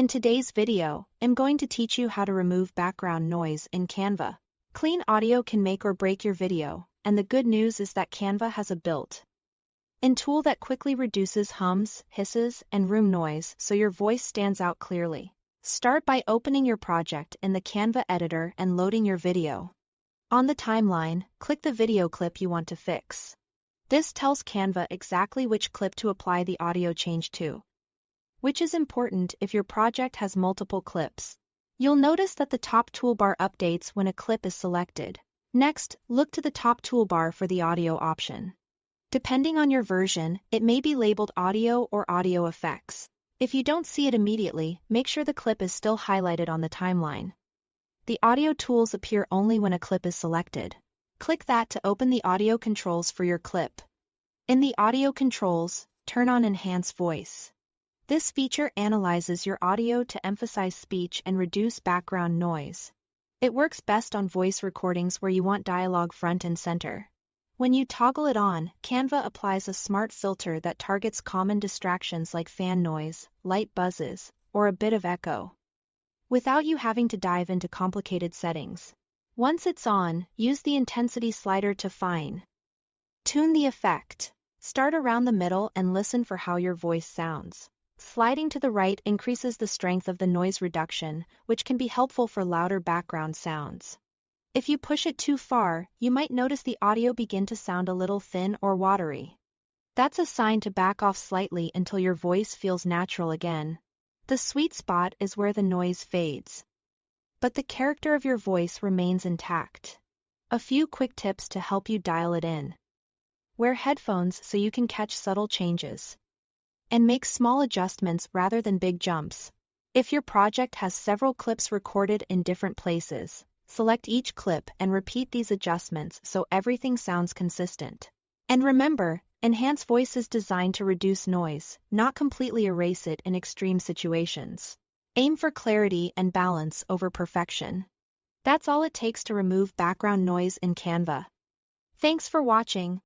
In today's video, I'm going to teach you how to remove background noise in Canva. Clean audio can make or break your video, and the good news is that Canva has a built-in tool that quickly reduces hums, hisses, and room noise so your voice stands out clearly. Start by opening your project in the Canva editor and loading your video. On the timeline, click the video clip you want to fix. This tells Canva exactly which clip to apply the audio change to, which is important if your project has multiple clips. You'll notice that the top toolbar updates when a clip is selected. Next, look to the top toolbar for the audio option. Depending on your version, it may be labeled audio or audio effects. If you don't see it immediately, make sure the clip is still highlighted on the timeline. The audio tools appear only when a clip is selected. Click that to open the audio controls for your clip. In the audio controls, turn on Enhance Voice. This feature analyzes your audio to emphasize speech and reduce background noise. It works best on voice recordings where you want dialogue front and center. When you toggle it on, Canva applies a smart filter that targets common distractions like fan noise, light buzzes, or a bit of echo, without you having to dive into complicated settings. Once it's on, use the intensity slider to fine-tune the effect. Start around the middle and listen for how your voice sounds. Sliding to the right increases the strength of the noise reduction, which can be helpful for louder background sounds. If you push it too far, you might notice the audio begin to sound a little thin or watery. That's a sign to back off slightly until your voice feels natural again. The sweet spot is where the noise fades, but the character of your voice remains intact. A few quick tips to help you dial it in. Wear headphones so you can catch subtle changes, and make small adjustments rather than big jumps. If your project has several clips recorded in different places, select each clip and repeat these adjustments so everything sounds consistent. And remember, Enhance Voice is designed to reduce noise, not completely erase it in extreme situations. Aim for clarity and balance over perfection. That's all it takes to remove background noise in Canva. Thanks for watching.